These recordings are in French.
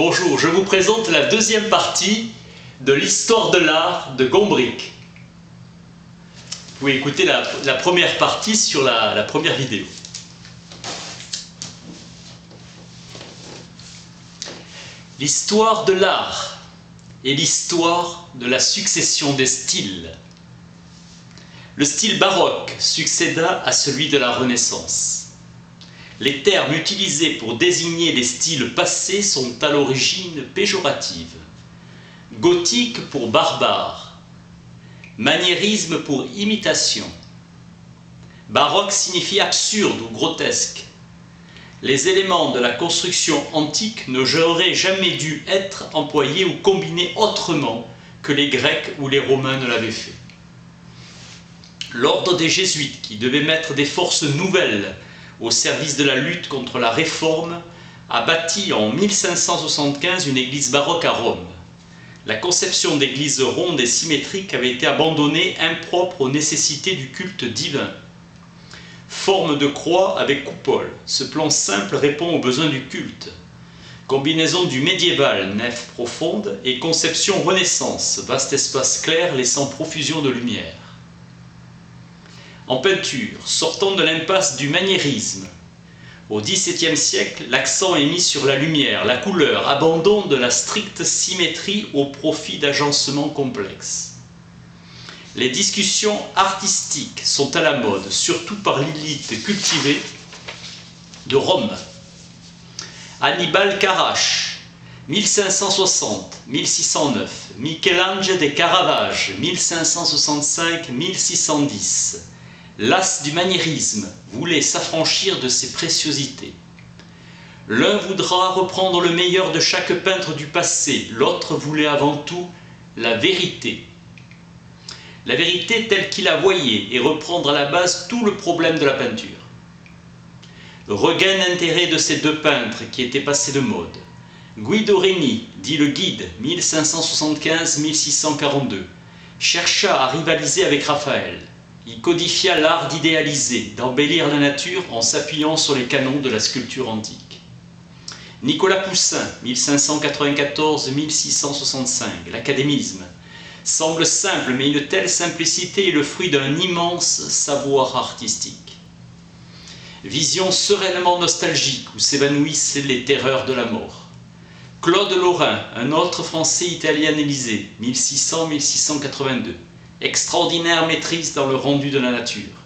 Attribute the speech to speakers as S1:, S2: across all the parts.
S1: Bonjour, je vous présente la deuxième partie de l'histoire de l'art de Gombrich. Vous pouvez écouter la première partie sur la première vidéo. L'histoire de l'art est l'histoire de la succession des styles. Le style baroque succéda à celui de la Renaissance. Les termes utilisés pour désigner les styles passés sont à l'origine péjoratifs. Gothique pour barbare, maniérisme pour imitation. Baroque signifie absurde ou grotesque. Les éléments de la construction antique n'auraient jamais dû être employés ou combinés autrement que les Grecs ou les Romains ne l'avaient fait. L'ordre des Jésuites, qui devait mettre des forces nouvelles au service de la lutte contre la Réforme, a bâti en 1575 une église baroque à Rome. La conception d'église ronde et symétrique avait été abandonnée, impropre aux nécessités du culte divin. Forme de croix avec coupole, ce plan simple répond aux besoins du culte. Combinaison du médiéval, nef profonde, et conception Renaissance, vaste espace clair laissant profusion de lumière. En peinture, sortant de l'impasse du maniérisme, au XVIIe siècle, l'accent est mis sur la lumière, la couleur, abandon de la stricte symétrie au profit d'agencements complexes. Les discussions artistiques sont à la mode, surtout par l'élite cultivée de Rome. Annibal Carracci, 1560-1609, Michel-Ange de Caravage, 1565-1610, l'as du maniérisme voulait s'affranchir de ses préciosités. L'un voudra reprendre le meilleur de chaque peintre du passé, l'autre voulait avant tout la vérité. La vérité telle qu'il la voyait et reprendre à la base tout le problème de la peinture. Regain d'intérêt de ces deux peintres qui étaient passés de mode. Guido Reni, dit le Guide, 1575-1642, chercha à rivaliser avec Raphaël. Il codifia l'art d'idéaliser, d'embellir la nature en s'appuyant sur les canons de la sculpture antique. Nicolas Poussin, 1594-1665, l'académisme, semble simple, mais une telle simplicité est le fruit d'un immense savoir artistique. Vision sereinement nostalgique où s'évanouissent les terreurs de la mort. Claude Lorrain, un autre Français italianisé, 1600-1682. Extraordinaire maîtrise dans le rendu de la nature.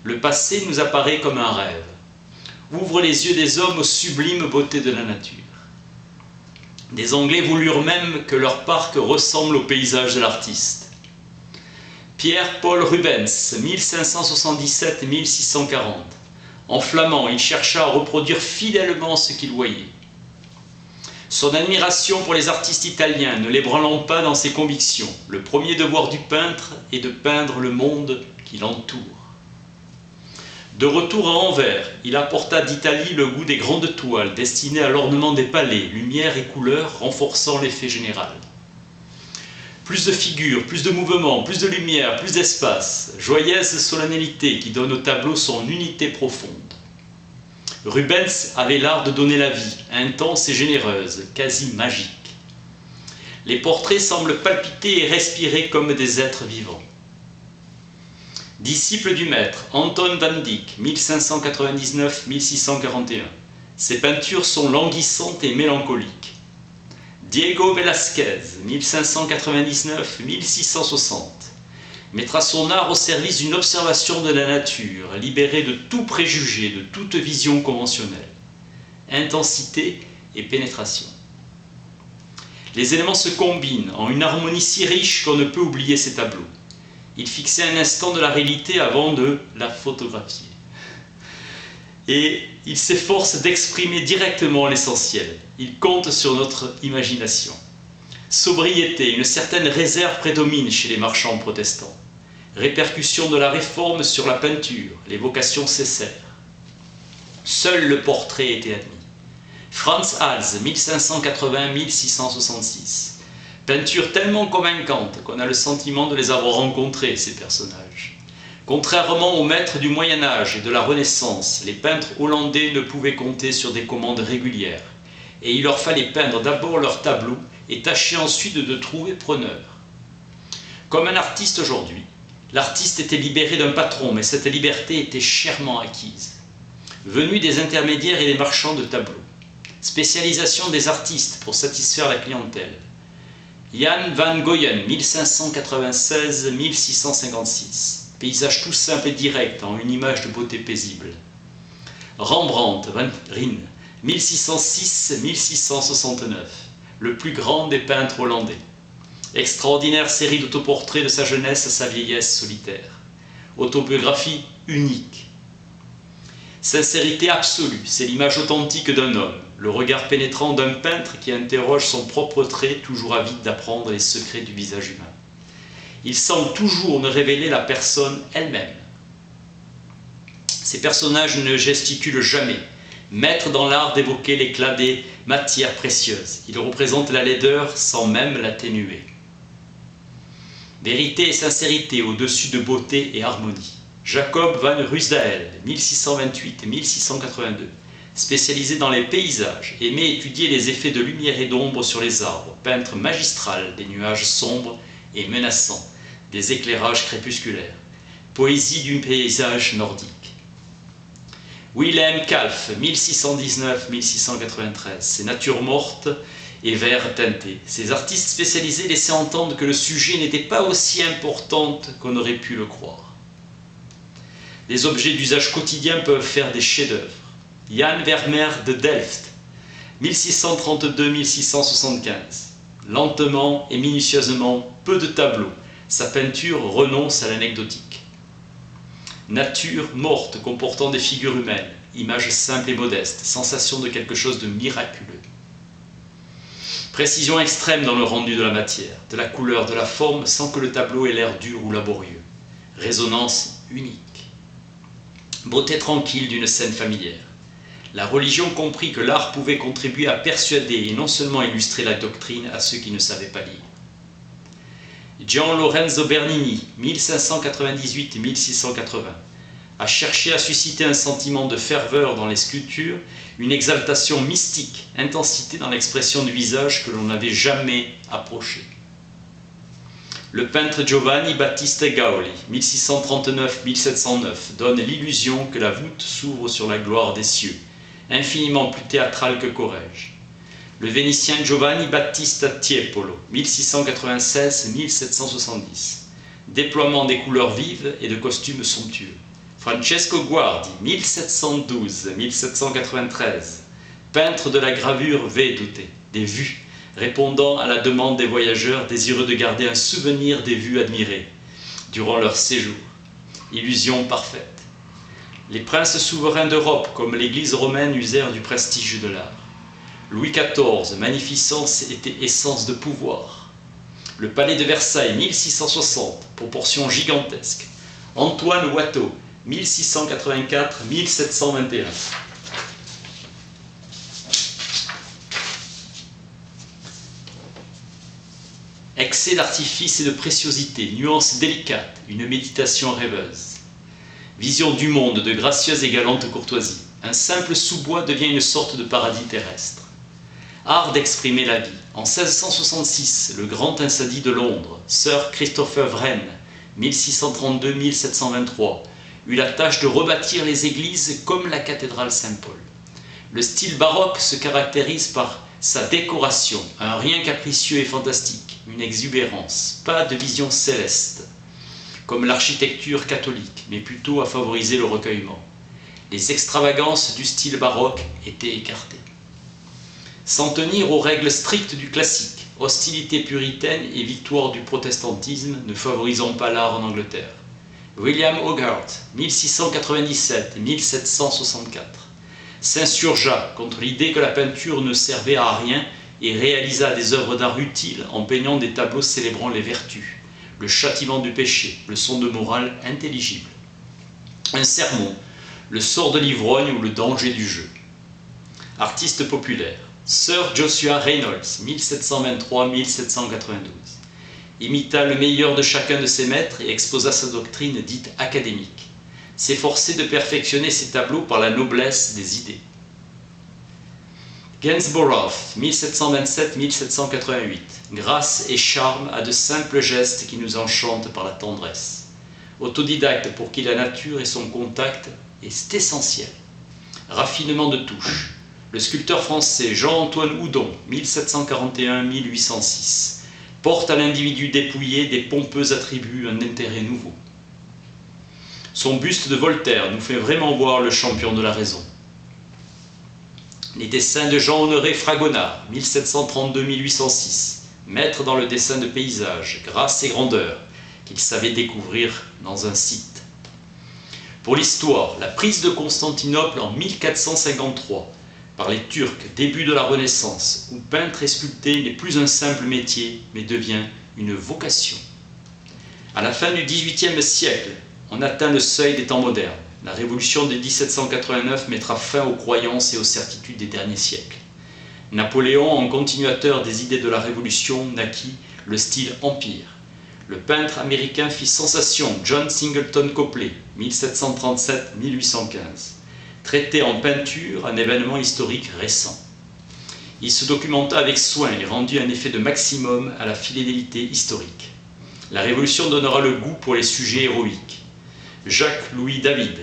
S1: Le passé nous apparaît comme un rêve. Ouvre les yeux des hommes aux sublimes beautés de la nature. Des Anglais voulurent même que leur parc ressemble au paysage de l'artiste. Pierre-Paul Rubens, 1577-1640. En flamand, il chercha à reproduire fidèlement ce qu'il voyait. Son admiration pour les artistes italiens ne l'ébranlant pas dans ses convictions, le premier devoir du peintre est de peindre le monde qui l'entoure. De retour à Anvers, il apporta d'Italie le goût des grandes toiles destinées à l'ornement des palais, lumière et couleurs renforçant l'effet général. Plus de figures, plus de mouvements, plus de lumière, plus d'espace, joyeuse solennité qui donne au tableau son unité profonde. Rubens avait l'art de donner la vie, intense et généreuse, quasi magique. Les portraits semblent palpiter et respirer comme des êtres vivants. Disciple du maître, Anton van Dyck, 1599-1641. Ses peintures sont languissantes et mélancoliques. Diego Velázquez, 1599-1660. Mettra son art au service d'une observation de la nature, libérée de tout préjugé, de toute vision conventionnelle. Intensité et pénétration. Les éléments se combinent en une harmonie si riche qu'on ne peut oublier ces tableaux. Il fixait un instant de la réalité avant de la photographier. Et il s'efforce d'exprimer directement l'essentiel. Il compte sur notre imagination. Sobriété, une certaine réserve prédomine chez les marchands protestants. Répercussion de la réforme sur la peinture, les vocations cessèrent. Seul le portrait était admis. Franz Hals, 1580-1666. Peinture tellement convaincante qu'on a le sentiment de les avoir rencontrés, ces personnages. Contrairement aux maîtres du Moyen-Âge et de la Renaissance, les peintres hollandais ne pouvaient compter sur des commandes régulières. et il leur fallait peindre d'abord leurs tableaux et tâcher ensuite de trouver preneur. Comme un artiste aujourd'hui, l'artiste était libéré d'un patron, mais cette liberté était chèrement acquise. Venue des intermédiaires et des marchands de tableaux. Spécialisation des artistes pour satisfaire la clientèle. Jan van Goyen, 1596-1656. Paysage tout simple et direct en une image de beauté paisible. Rembrandt van Rijn, 1606-1669. Le plus grand des peintres hollandais. Extraordinaire série d'autoportraits de sa jeunesse à sa vieillesse solitaire. Autobiographie unique. Sincérité absolue, c'est l'image authentique d'un homme, le regard pénétrant d'un peintre qui interroge son propre trait, toujours avide d'apprendre les secrets du visage humain. Il semble toujours ne révéler la personne elle-même. Ces personnages ne gesticulent jamais, maîtres dans l'art d'évoquer l'éclat des matières précieuses. Ils représentent la laideur sans même l'atténuer. Vérité et sincérité au-dessus de beauté et harmonie. Jacob van Ruysdael, 1628-1682, spécialisé dans les paysages, aimait étudier les effets de lumière et d'ombre sur les arbres, peintre magistral des nuages sombres et menaçants, des éclairages crépusculaires, poésie du paysage nordique. Wilhelm Kalf, 1619-1693, ses natures mortes et vert teinté. Ces artistes spécialisés laissaient entendre que le sujet n'était pas aussi important qu'on aurait pu le croire. Les objets d'usage quotidien peuvent faire des chefs-d'œuvre. Jan Vermeer de Delft, 1632-1675. Lentement et minutieusement, peu de tableaux. Sa peinture renonce à l'anecdotique. Nature morte comportant des figures humaines, images simples et modestes, sensation de quelque chose de miraculeux. Précision extrême dans le rendu de la matière, de la couleur, de la forme, sans que le tableau ait l'air dur ou laborieux. Résonance unique. Beauté tranquille d'une scène familière. La religion comprit que l'art pouvait contribuer à persuader et non seulement illustrer la doctrine à ceux qui ne savaient pas lire. Gian Lorenzo Bernini, 1598-1680, a cherché à susciter un sentiment de ferveur dans les sculptures, une exaltation mystique, intensité dans l'expression du visage que l'on n'avait jamais approché. Le peintre Giovanni Battista Gaoli, 1639-1709, donne l'illusion que la voûte s'ouvre sur la gloire des cieux, infiniment plus théâtrale que Corrège. Le Vénitien Giovanni Battista Tiepolo, 1696-1770, déploiement des couleurs vives et de costumes somptueux. Francesco Guardi, 1712-1793, peintre de la gravure vedute, des vues, répondant à la demande des voyageurs désireux de garder un souvenir des vues admirées durant leur séjour. Illusion parfaite. Les princes souverains d'Europe, comme l'Église romaine, usèrent du prestige de l'art. Louis XIV, magnificence était essence de pouvoir. Le palais de Versailles, 1660, proportions gigantesques. Antoine Watteau, 1684-1721. Excès d'artifice et de préciosité, nuances délicates, une méditation rêveuse. Vision du monde de gracieuse et galante courtoisie. Un simple sous-bois devient une sorte de paradis terrestre. Art d'exprimer la vie. En 1666, le grand incendie de Londres, Sir Christopher Wren, 1632-1723, eut la tâche de rebâtir les églises comme la cathédrale Saint-Paul. Le style baroque se caractérise par sa décoration, un rien capricieux et fantastique, une exubérance, pas de vision céleste, comme l'architecture catholique, mais plutôt à favoriser le recueillement. Les extravagances du style baroque étaient écartées. S'en tenir aux règles strictes du classique, hostilité puritaine et victoire du protestantisme ne favorisant pas l'art en Angleterre. William Hogarth, 1697-1764, s'insurgea contre l'idée que la peinture ne servait à rien et réalisa des œuvres d'art utiles en peignant des tableaux célébrant les vertus, le châtiment du péché, leçon de morale intelligible. Un sermon, le sort de l'ivrogne ou le danger du jeu. Artiste populaire, Sir Joshua Reynolds, 1723-1792, imita le meilleur de chacun de ses maîtres et exposa sa doctrine dite académique, s'efforçait de perfectionner ses tableaux par la noblesse des idées. Gainsborough, 1727-1788. Grâce et charme à de simples gestes qui nous enchantent par la tendresse. Autodidacte pour qui la nature et son contact est essentiel. Raffinement de touche. Le sculpteur français Jean-Antoine Houdon, 1741-1806, porte à l'individu dépouillé des pompeux attributs un intérêt nouveau. Son buste de Voltaire nous fait vraiment voir le champion de la raison. Les dessins de Jean-Honoré Fragonard, 1732-1806, maître dans le dessin de paysage, grâce et grandeur, qu'il savait découvrir dans un site. Pour l'histoire, la prise de Constantinople en 1453, par les Turcs, début de la Renaissance, où peintre et sculpter n'est plus un simple métier, mais devient une vocation. À la fin du XVIIIe siècle, on atteint le seuil des temps modernes. La révolution de 1789 mettra fin aux croyances et aux certitudes des derniers siècles. Napoléon, en continuateur des idées de la Révolution, naquit le style Empire. Le peintre américain fit sensation, John Singleton Copley, 1737-1815. Traité en peinture, un événement historique récent. Il se documenta avec soin et rendit un effet de maximum à la fidélité historique. La Révolution donnera le goût pour les sujets héroïques. Jacques-Louis David,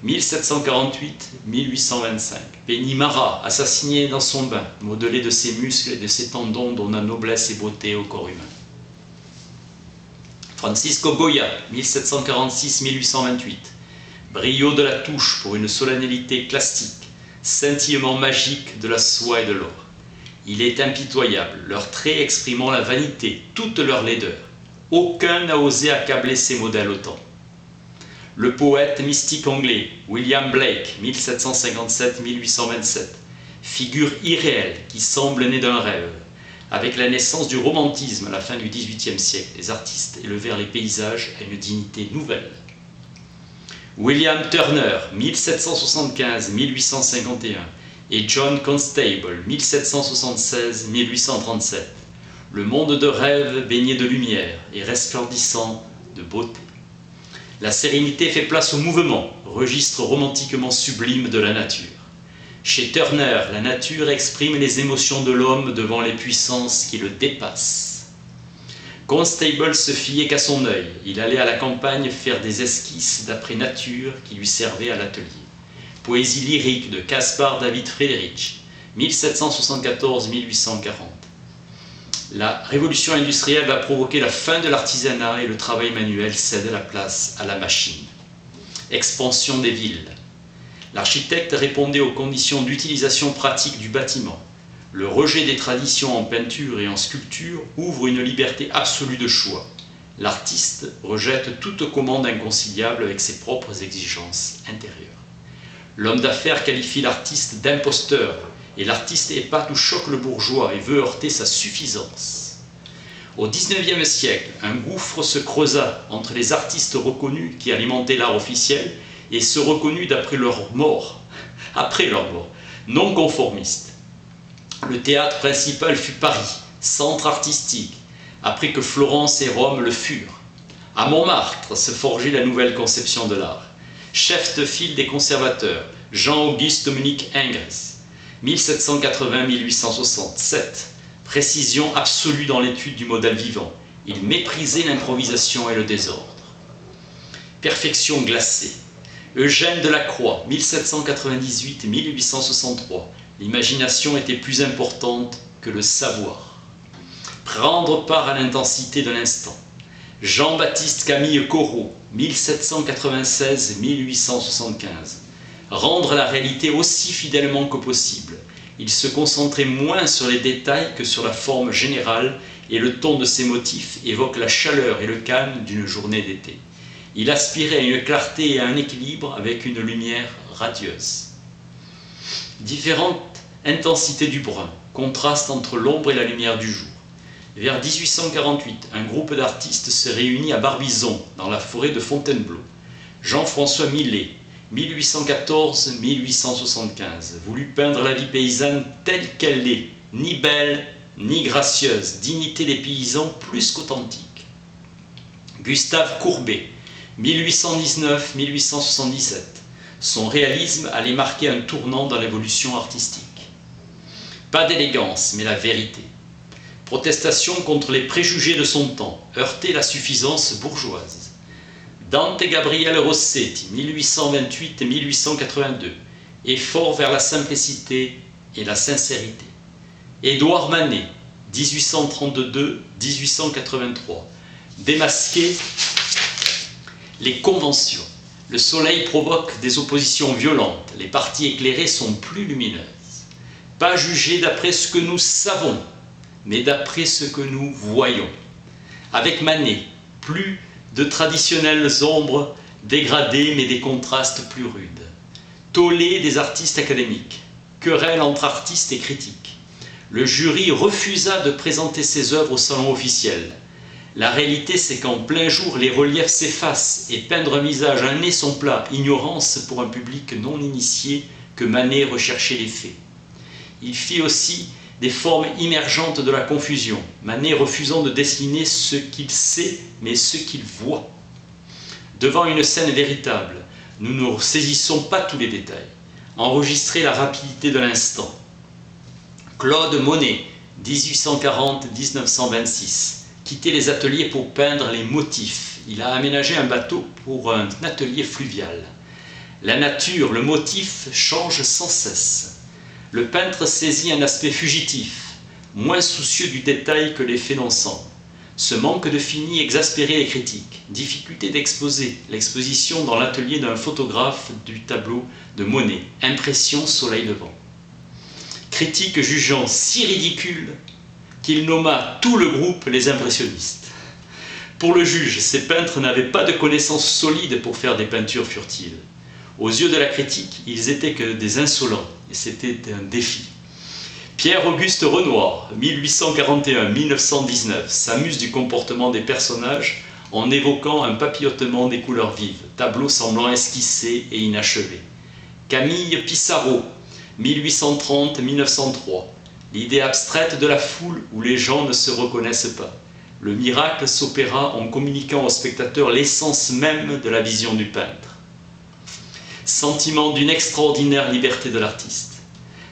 S1: 1748-1825. Penny Marat, assassiné dans son bain, modelé de ses muscles et de ses tendons donnant la noblesse et beauté au corps humain. Francisco Goya, 1746-1828. Brio de la touche pour une solennité classique, scintillement magique de la soie et de l'or. Il est impitoyable, leurs traits exprimant la vanité, toute leur laideur. Aucun n'a osé accabler ces modèles autant. Le poète mystique anglais William Blake, 1757-1827, figure irréelle qui semble née d'un rêve. Avec la naissance du romantisme à la fin du XVIIIe siècle, les artistes élevèrent les paysages à une dignité nouvelle. William Turner, 1775-1851, et John Constable, 1776-1837. Le monde de rêve baigné de lumière et resplendissant de beauté. La sérénité fait place au mouvement, registre romantiquement sublime de la nature. Chez Turner, la nature exprime les émotions de l'homme devant les puissances qui le dépassent. Constable se fiait qu'à son œil. Il allait à la campagne faire des esquisses d'après nature qui lui servaient à l'atelier. Poésie lyrique de Caspar David Friedrich, 1774-1840. La révolution industrielle va provoquer la fin de l'artisanat et le travail manuel cède la place à la machine. Expansion des villes. L'architecte répondait aux conditions d'utilisation pratique du bâtiment. Le rejet des traditions en peinture et en sculpture ouvre une liberté absolue de choix. L'artiste rejette toute commande inconciliable avec ses propres exigences intérieures. L'homme d'affaires qualifie l'artiste d'imposteur, et l'artiste épate ou choque le bourgeois et veut heurter sa suffisance. Au XIXe siècle, un gouffre se creusa entre les artistes reconnus qui alimentaient l'art officiel et ceux reconnus après leur mort, non conformistes. Le théâtre principal fut Paris, centre artistique, après que Florence et Rome le furent. À Montmartre se forgeait la nouvelle conception de l'art. Chef de file des conservateurs, Jean-Auguste Dominique Ingres, 1780-1867. Précision absolue dans l'étude du modèle vivant. Il méprisait l'improvisation et le désordre. Perfection glacée. Eugène Delacroix, 1798-1863. L'imagination était plus importante que le savoir. Prendre part à l'intensité de l'instant. Jean-Baptiste Camille Corot, 1796-1875. Rendre la réalité aussi fidèlement que possible. Il se concentrait moins sur les détails que sur la forme générale et le ton de ses motifs évoque la chaleur et le calme d'une journée d'été. Il aspirait à une clarté et à un équilibre avec une lumière radieuse. Différentes intensités du brun, contraste entre l'ombre et la lumière du jour. Vers 1848, un groupe d'artistes se réunit à Barbizon, dans la forêt de Fontainebleau. Jean-François Millet, 1814-1875, voulut peindre la vie paysanne telle qu'elle est, ni belle, ni gracieuse, dignité des paysans plus qu'authentique. Gustave Courbet, 1819-1877, son réalisme allait marquer un tournant dans l'évolution artistique. Pas d'élégance, mais la vérité. Protestation contre les préjugés de son temps, heurter la suffisance bourgeoise. Dante Gabriele Rossetti, 1828 et 1882, effort vers la simplicité et la sincérité. Édouard Manet, 1832-1883, démasquer les conventions. Le soleil provoque des oppositions violentes, les parties éclairées sont plus lumineuses. Pas jugé d'après ce que nous savons, mais d'après ce que nous voyons. Avec Manet, plus de traditionnelles ombres dégradées, mais des contrastes plus rudes. Tollé des artistes académiques, querelle entre artistes et critiques. Le jury refusa de présenter ses œuvres au salon officiel. La réalité, c'est qu'en plein jour, les reliefs s'effacent et peindre un visage, un nez, son plat, ignorance pour un public non initié que Manet recherchait les faits. Il fit aussi des formes immergentes de la confusion, Manet refusant de dessiner ce qu'il sait, mais ce qu'il voit. Devant une scène véritable, nous ne saisissons pas tous les détails. Enregistrer la rapidité de l'instant. Claude Monet, 1840-1926, quittait les ateliers pour peindre les motifs. Il a aménagé un bateau pour un atelier fluvial. La nature, le motif change sans cesse. Le peintre saisit un aspect fugitif, moins soucieux du détail que l'effet d'ensemble. Ce manque de fini exaspérait les critiques. Difficulté d'exposer. L'exposition dans l'atelier d'un photographe du tableau de Monet. Impression soleil levant. Critique jugeant si ridicule qu'il nomma tout le groupe les impressionnistes. Pour le juge, ces peintres n'avaient pas de connaissances solides pour faire des peintures furtives. Aux yeux de la critique, ils étaient que des insolents, et c'était un défi. Pierre-Auguste Renoir, 1841-1919, s'amuse du comportement des personnages en évoquant un papillotement des couleurs vives, tableau semblant esquissé et inachevé. Camille Pissarro, 1830-1903, l'idée abstraite de la foule où les gens ne se reconnaissent pas. Le miracle s'opéra en communiquant au spectateur l'essence même de la vision du peintre. Sentiment d'une extraordinaire liberté de l'artiste.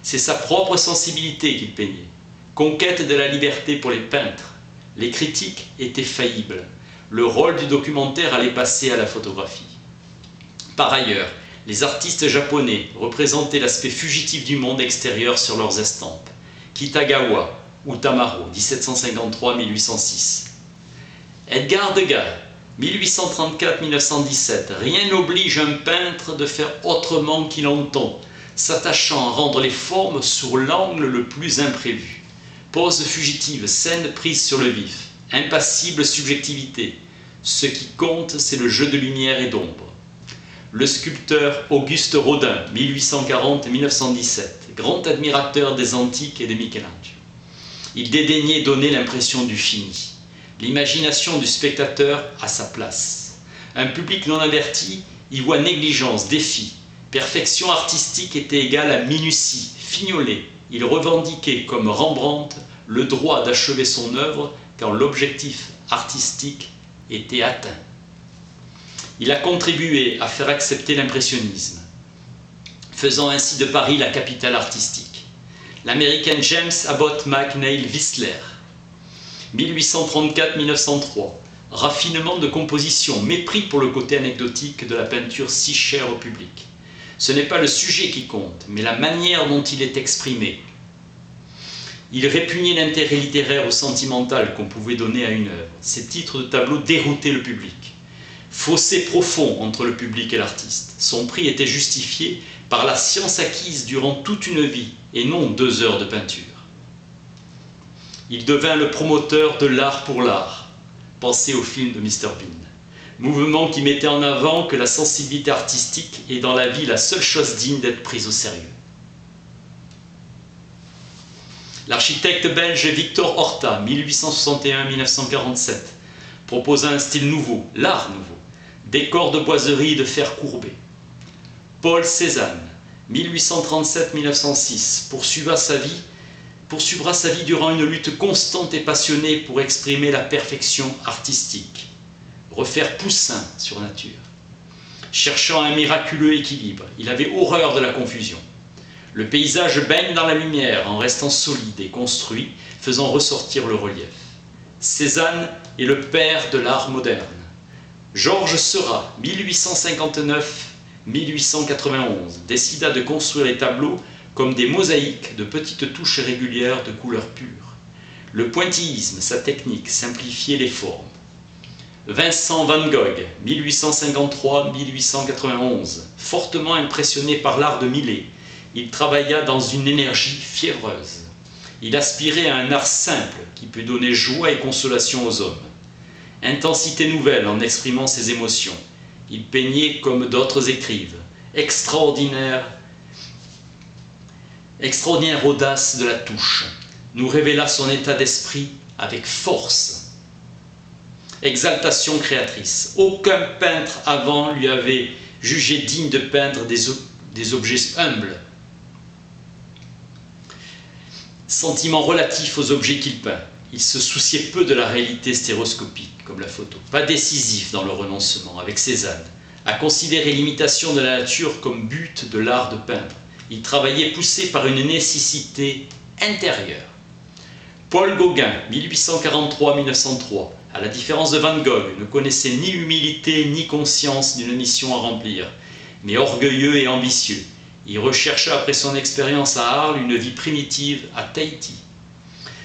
S1: C'est sa propre sensibilité qu'il peignait. Conquête de la liberté pour les peintres. Les critiques étaient faillibles. Le rôle du documentaire allait passer à la photographie. Par ailleurs, les artistes japonais représentaient l'aspect fugitif du monde extérieur sur leurs estampes. Kitagawa, Utamaro, 1753-1806. Edgar Degas, 1834-1917. Rien n'oblige un peintre de faire autrement qu'il entend, s'attachant à rendre les formes sur l'angle le plus imprévu. Pose fugitive, scène prise sur le vif, impassible subjectivité. Ce qui compte, c'est le jeu de lumière et d'ombre. Le sculpteur Auguste Rodin, 1840-1917, grand admirateur des antiques et de Michel-Ange. Il dédaignait donner l'impression du fini. L'imagination du spectateur a sa place. Un public non averti y voit négligence, défi. Perfection artistique était égale à minutie, fignolée. Il revendiquait, comme Rembrandt, le droit d'achever son œuvre quand l'objectif artistique était atteint. Il a contribué à faire accepter l'impressionnisme, faisant ainsi de Paris la capitale artistique. L'américain James Abbott McNeill Whistler, 1834-1903, raffinement de composition, mépris pour le côté anecdotique de la peinture si chère au public. Ce n'est pas le sujet qui compte, mais la manière dont il est exprimé. Il répugnait l'intérêt littéraire ou sentimental qu'on pouvait donner à une œuvre. Ses titres de tableaux déroutaient le public. Fossé profond entre le public et l'artiste. Son prix était justifié par la science acquise durant toute une vie et non 2 heures de peinture. Il devint le promoteur de l'art pour l'art. Pensez au film de Mr. Bean. Mouvement qui mettait en avant que la sensibilité artistique est dans la vie la seule chose digne d'être prise au sérieux. L'architecte belge Victor Horta, 1861-1947, proposa un style nouveau, l'art nouveau, décor de boiserie et de fer courbé. Paul Cézanne, 1837-1906, poursuivra sa vie durant une lutte constante et passionnée pour exprimer la perfection artistique, refaire Poussin sur nature. Cherchant un miraculeux équilibre, il avait horreur de la confusion. Le paysage baigne dans la lumière en restant solide et construit, faisant ressortir le relief. Cézanne est le père de l'art moderne. Georges Seurat, 1859-1891, décida de construire les tableaux comme des mosaïques de petites touches régulières de couleurs pures. Le pointillisme, sa technique, simplifiait les formes. Vincent van Gogh, 1853-1891, fortement impressionné par l'art de Millet, il travailla dans une énergie fiévreuse. Il aspirait à un art simple qui peut donner joie et consolation aux hommes. Intensité nouvelle en exprimant ses émotions. Il peignait comme d'autres écrivent. Extraordinaire audace de la touche. Nous révéla son état d'esprit avec force. Exaltation créatrice. Aucun peintre avant lui avait jugé digne de peindre des objets humbles. Sentiment relatif aux objets qu'il peint. Il se souciait peu de la réalité stéréoscopique, comme la photo. Pas décisif dans le renoncement, avec Cézanne, à considérer l'imitation de la nature comme but de l'art de peindre. Il travaillait poussé par une nécessité intérieure. Paul Gauguin, 1843-1903, à la différence de Van Gogh, ne connaissait ni humilité ni conscience d'une mission à remplir, mais orgueilleux et ambitieux. Il rechercha après son expérience à Arles une vie primitive à Tahiti.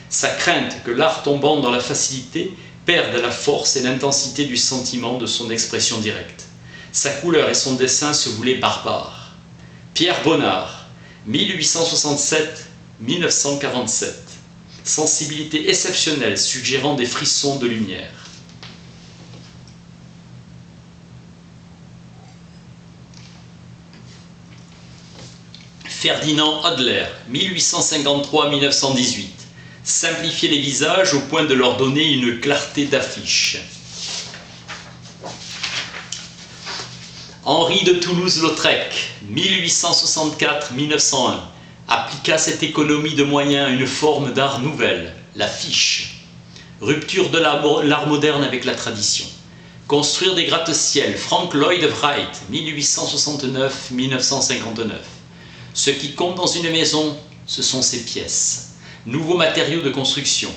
S1: Sa crainte que l'art tombant dans la facilité perde la force et l'intensité du sentiment de son expression directe. Sa couleur et son dessin se voulaient barbares. Pierre Bonnard, 1867-1947. Sensibilité exceptionnelle suggérant des frissons de lumière. Ferdinand Hodler, 1853-1918. Simplifier les visages au point de leur donner une clarté d'affiche. Henri de Toulouse-Lautrec, 1864-1901, appliqua cette économie de moyens à une forme d'art nouvelle, l'affiche. Rupture de l'art moderne avec la tradition. Construire des gratte-ciels, Frank Lloyd Wright, 1869-1959. Ce qui compte dans une maison, ce sont ses pièces. Nouveaux matériaux de construction.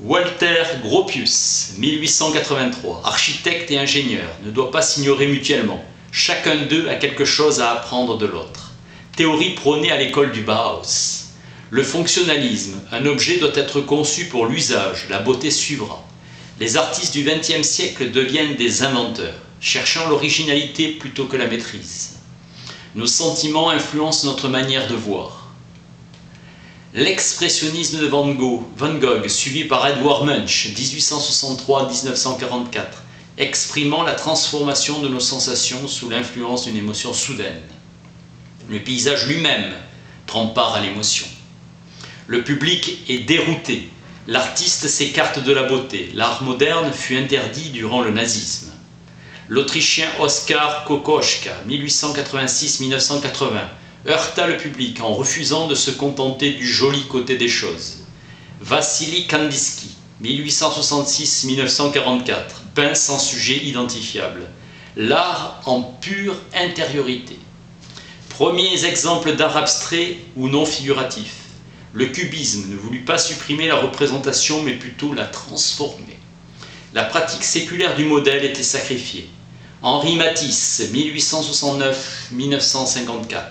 S1: Walter Gropius, 1883, architecte et ingénieur, ne doit pas s'ignorer mutuellement. Chacun d'eux a quelque chose à apprendre de l'autre. Théorie prônée à l'école du Bauhaus. Le fonctionnalisme, un objet doit être conçu pour l'usage, la beauté suivra. Les artistes du XXe siècle deviennent des inventeurs, cherchant l'originalité plutôt que la maîtrise. Nos sentiments influencent notre manière de voir. L'expressionnisme de Van Gogh, suivi par Edvard Munch, 1863-1944, exprimant la transformation de nos sensations sous l'influence d'une émotion soudaine. Le paysage lui-même prend part à l'émotion. Le public est dérouté. L'artiste s'écarte de la beauté. L'art moderne fut interdit durant le nazisme. L'Autrichien Oskar Kokoschka, 1886-1980, heurta le public en refusant de se contenter du joli côté des choses. Vassili Kandinsky, 1866-1944, peint sans sujet identifiable. L'art en pure intériorité. Premiers exemples d'art abstrait ou non figuratif. Le cubisme ne voulut pas supprimer la représentation mais plutôt la transformer. La pratique séculaire du modèle était sacrifiée. Henri Matisse, 1869-1954.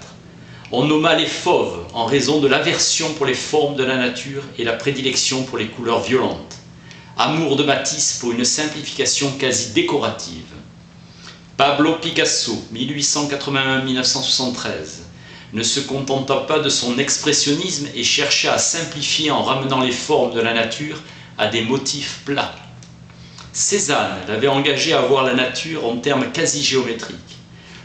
S1: On nomma les fauves en raison de l'aversion pour les formes de la nature et la prédilection pour les couleurs violentes. Amour de Matisse pour une simplification quasi décorative. Pablo Picasso, 1881-1973, ne se contenta pas de son expressionnisme et chercha à simplifier en ramenant les formes de la nature à des motifs plats. Cézanne l'avait engagé à voir la nature en termes quasi géométriques.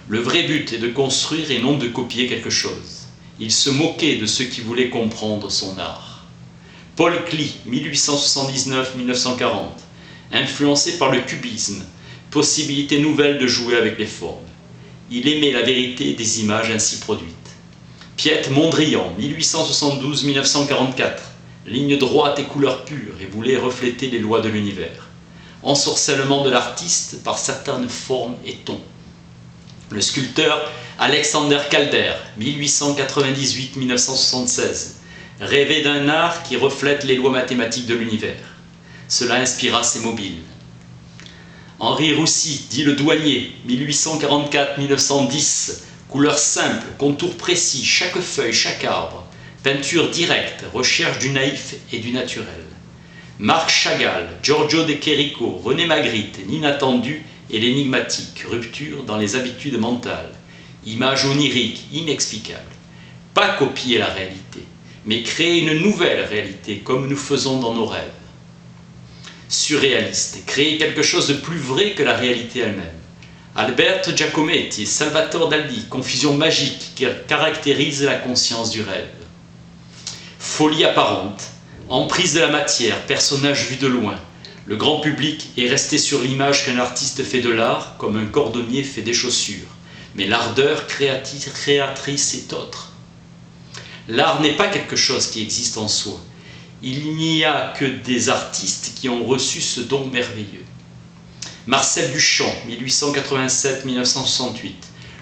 S1: Le vrai but est de construire et non de copier quelque chose. Il se moquait de ceux qui voulaient comprendre son art. Paul Klee, 1879-1940, influencé par le cubisme, possibilité nouvelle de jouer avec les formes. Il aimait la vérité des images ainsi produites. Piet Mondrian, 1872-1944, ligne droite et couleur pure, et voulait refléter les lois de l'univers. Ensorcellement de l'artiste par certaines formes et tons. Le sculpteur Alexander Calder, 1898-1976, rêvait d'un art qui reflète les lois mathématiques de l'univers. Cela inspira ses mobiles. Henri Roussy, dit le douanier, 1844-1910, couleur simple, contour précis, chaque feuille, chaque arbre, peinture directe, recherche du naïf et du naturel. Marc Chagall, Giorgio de Chérico, René Magritte, l'inattendu et l'énigmatique, rupture dans les habitudes mentales, image onirique, inexplicable. Pas copier la réalité, mais créer une nouvelle réalité comme nous faisons dans nos rêves. Surréaliste, créer quelque chose de plus vrai que la réalité elle-même. Alberto Giacometti et Salvatore Dali, confusion magique qui caractérise la conscience du rêve. Folie apparente, emprise de la matière, personnage vu de loin. Le grand public est resté sur l'image qu'un artiste fait de l'art, comme un cordonnier fait des chaussures. Mais l'ardeur créatrice est autre. L'art n'est pas quelque chose qui existe en soi. Il n'y a que des artistes qui ont reçu ce don merveilleux. Marcel Duchamp, 1887-1968.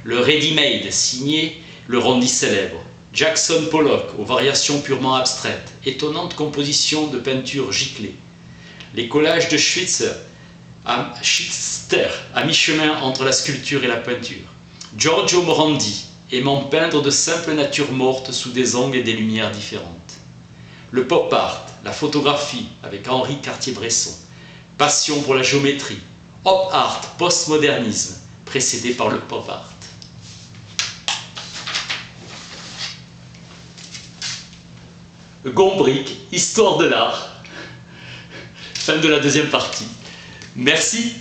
S1: Le ready-made, signé le rendit célèbre. Jackson Pollock, aux variations purement abstraites. Étonnante composition de peinture giclée. Les collages de Schweitzer, à mi-chemin entre la sculpture et la peinture. Giorgio Morandi, aimant peindre de simples natures mortes sous des angles et des lumières différentes. Le pop art, la photographie avec Henri Cartier-Bresson. Passion pour la géométrie. Hop art, postmodernisme, précédé par le pop art. Gombrich, histoire de l'art. Fin de la deuxième partie. Merci.